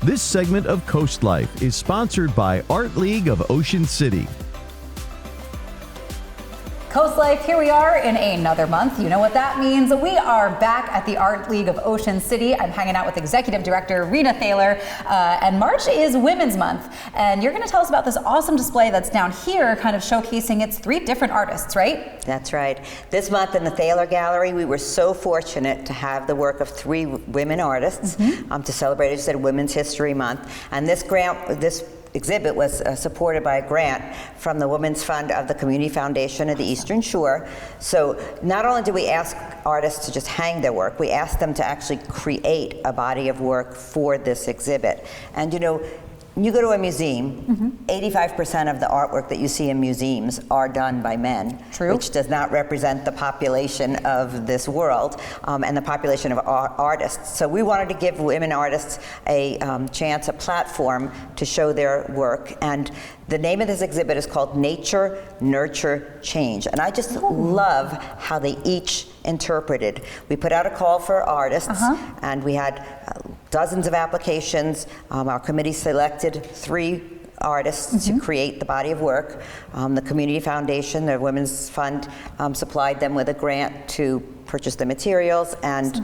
This segment of CoastLife is sponsored by Art League of Ocean City. CoastLife, here we are in another month. You know what that means. We are back at the Art League of Ocean City. I'm hanging out with Executive Director Rena Thaler, and March is Women's Month. And you're going to tell us about this awesome display that's down here, kind of showcasing its 3 different artists, right? That's right. This month in the Thaler Gallery, we were so fortunate to have the work of 3 women artists to celebrate, as you said, Women's History Month. And this exhibit was supported by a grant from the Women's Fund of the Community Foundation of the Eastern Shore. So not only did we ask artists to just hang their work, we asked them to actually create a body of work for this exhibit. And you know, when you go to a museum, 85% of the artwork that you see in museums are done by men, which does not represent the population of this world and the population of artists. So we wanted to give women artists a chance, a platform to show their work. And the name of this exhibit is called Nature, Nurture, Change. And I just love how they each interpreted. We put out a call for artists, and we had dozens of applications. Our committee selected 3 artists to create the body of work. The Community Foundation, the Women's Fund, supplied them with a grant to purchase the materials and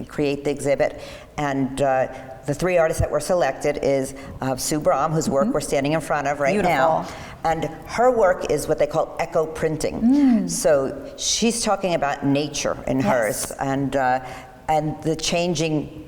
create the exhibit. And the 3 artists that were selected is Sue Brahm, whose work we're standing in front of right now. And her work is what they call echo printing. So she's talking about nature in hers and the changing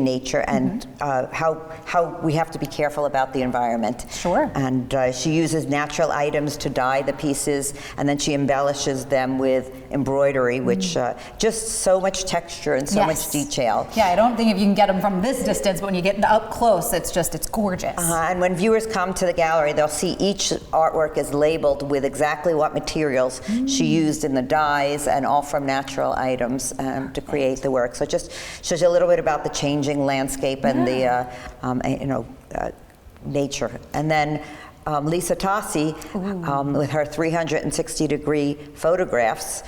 nature and how we have to be careful about the environment. And she uses natural items to dye the pieces, and then she embellishes them with embroidery, which just so much texture and so much detail. Yeah, I don't think if you can get them from this distance, but when you get up close, it's gorgeous. And when viewers come to the gallery, they'll see each artwork is labeled with exactly what materials she used in the dyes, and all from natural items to create the work. So it just shows you a little bit about the changing landscape and the nature. And then Lisa Tassi, with her 360-degree photographs,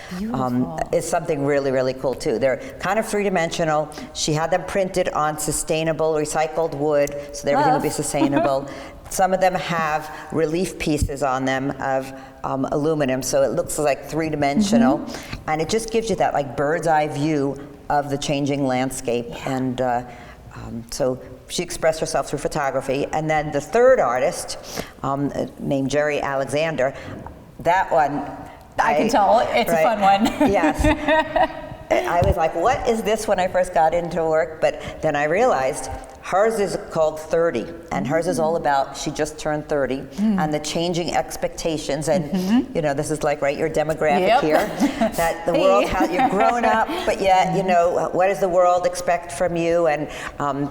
is something really, really cool too. They're kind of 3-dimensional. She had them printed on sustainable, recycled wood, so that everything will be sustainable. Some of them have relief pieces on them of aluminum, so it looks like 3-dimensional, and it just gives you that like bird's eye view of the changing landscape. And so she expressed herself through photography. And then the 3rd artist, named Jerry Alexander, that one, I can tell it's a fun one. Yes. I was like, what is this when I first got into work? But then I realized hers is called 30, and hers is all about, she just turned 30, and the changing expectations, and you know, this is like, your demographic here, that the world, you're grown up, but yet, you know, what does the world expect from you? And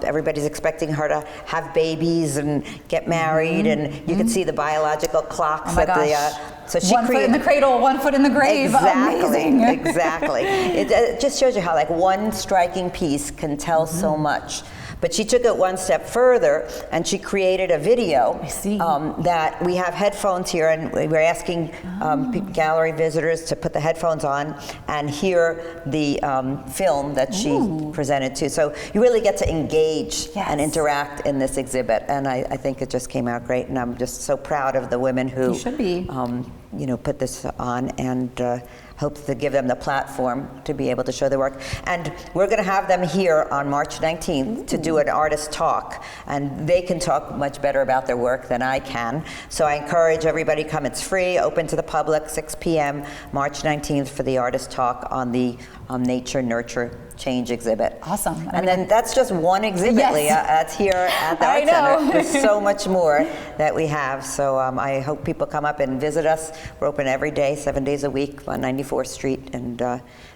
everybody's expecting her to have babies and get married, and you can see the biological clocks at the, so she 1 foot in the cradle, 1 foot in the grave. Amazing. Exactly. It just shows you how like one striking piece can tell so much. But she took it one step further, and she created a video that we have headphones here, and we're asking gallery visitors to put the headphones on and hear the film that she presented to. So you really get to engage and interact in this exhibit, and I think it just came out great, and I'm just so proud of the women who you know, put this on, and hope to give them the platform to be able to show their work. And we're going to have them here on March 19th to do an artist talk, and they can talk much better about their work than I can. So I encourage everybody to come. It's free, open to the public, 6 p.m. March 19th for the artist talk on the Nature, Nurture, Change exhibit. Awesome. And then that's just one exhibit, Leah. That's here at the Art Center. There's so much more that we have. So I hope people come up and visit us. We're open every day, 7 days a week on 94th Street, and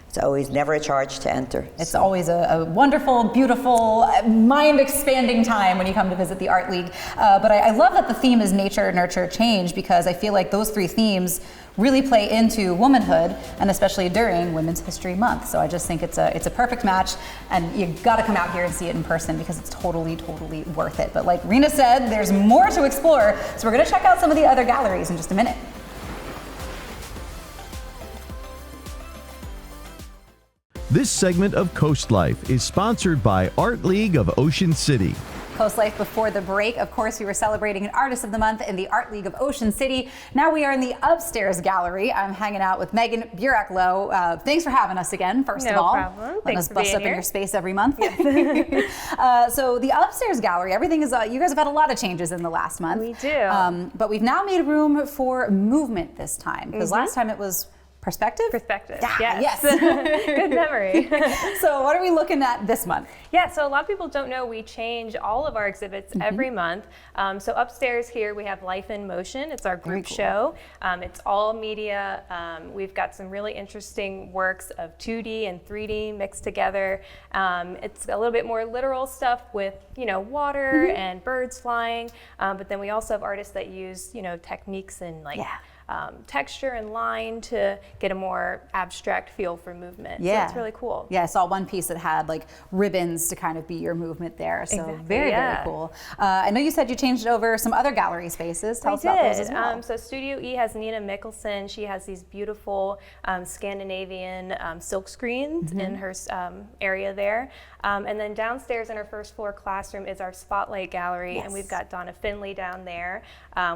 it's always never a charge to enter. It's always a wonderful, beautiful, mind-expanding time when you come to visit the Art League. But I love that the theme is Nature, Nurture, Change, because I feel like those 3 themes really play into womanhood, and especially during Women's History Month. So I just think it's a perfect match, and you've got to come out here and see it in person because it's totally, totally worth it. But like Rena said, there's more to explore, so we're going to check out some of the other galleries in just a minute. This segment of CoastLife is sponsored by Art League of Ocean City. CoastLife before the break. Of course, we were celebrating an Artist of the Month in the Art League of Ocean City. Now we are in the upstairs gallery. I'm hanging out with Megan Burak-Lowe. Thanks for having us again, first of all. No problem. Letting us bust up in your space every month. Yes. So the upstairs gallery, everything is, you guys have had a lot of changes in the last month. We do. But we've now made room for movement this time, because last time it was perspective? Perspective. Yeah, Yes. Good memory. So what are we looking at this month? Yeah, so a lot of people don't know we change all of our exhibits every month. So upstairs here we have Life in Motion. It's our group show. It's all media. We've got some really interesting works of 2D and 3D mixed together. It's a little bit more literal stuff with, water and birds flying. But then we also have artists that use, techniques and texture and line to get a more abstract feel for movement. Yeah. So it's really cool. Yeah, I saw one piece that had like ribbons to kind of be your movement there. So Exactly, very cool. I know you said you changed over some other gallery spaces. Tell us about those as well. So Studio E has Nina Mikkelsen. She has these beautiful Scandinavian silk screens in her area there. And then downstairs in our first floor classroom is our Spotlight Gallery. And we've got Donna Finley down there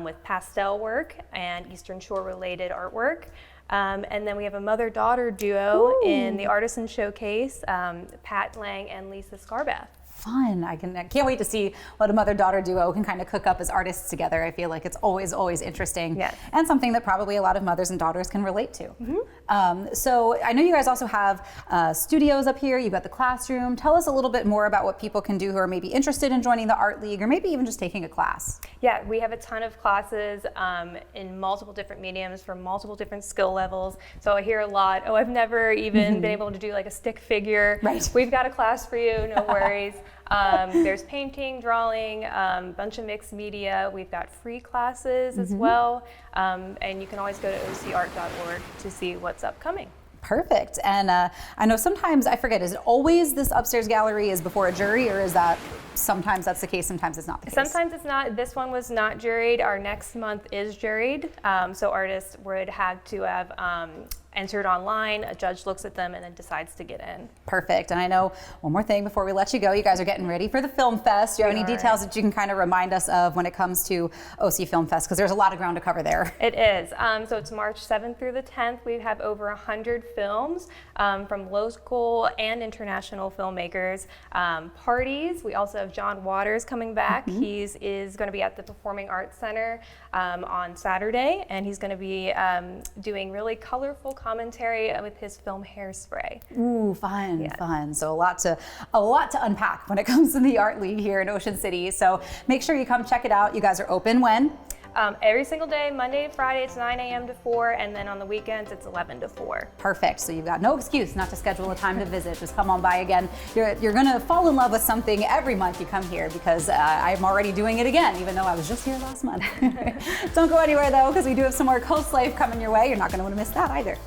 with pastel work and Eastern Shore related artwork. And then we have a mother-daughter duo in the Artisan Showcase, Pat Lang and Lisa Scarbath. Fun. I can't wait to see what a mother-daughter duo can kind of cook up as artists together. I feel like it's always interesting, and something that probably a lot of mothers and daughters can relate to. So I know you guys also have studios up here. You've got the classroom. Tell us a little bit more about what people can do who are maybe interested in joining the Art League, or maybe even just taking a class. Yeah, we have a ton of classes in multiple different mediums for multiple different skill levels. So I hear a lot, I've never even been able to do like a stick figure. Right. We've got a class for you, no worries. There's painting, drawing, bunch of mixed media. We've got free classes as well. And you can always go to ocart.org to see what's upcoming. Perfect. And I know sometimes, I forget, is it always this upstairs gallery is before a jury, or is that sometimes that's the case, sometimes it's not the case? Sometimes it's not. This one was not juried. Our next month is juried. So artists would have to have entered online, a judge looks at them and then decides to get in. Perfect. And I know one more thing before we let you go, you guys are getting ready for the Film Fest. Do you have any details that you can kind of remind us of when it comes to OC Film Fest? Because there's a lot of ground to cover there. It is. So it's March 7th through the 10th. We have over 100 films from local and international filmmakers. Parties. We also have John Waters coming back. He is going to be at the Performing Arts Center on Saturday, and he's going to be doing really colorful commentary with his film Hairspray. Ooh, fun. So a lot to unpack when it comes to the Art League here in Ocean City. So make sure you come check it out. You guys are open when? Every single day, Monday to Friday, it's 9 a.m. to 4, and then on the weekends, it's 11 to 4. Perfect. So you've got no excuse not to schedule a time to visit. Just come on by again. You're going to fall in love with something every month you come here, because I'm already doing it again, even though I was just here last month. Don't go anywhere, though, because we do have some more CoastLife coming your way. You're not going to want to miss that either.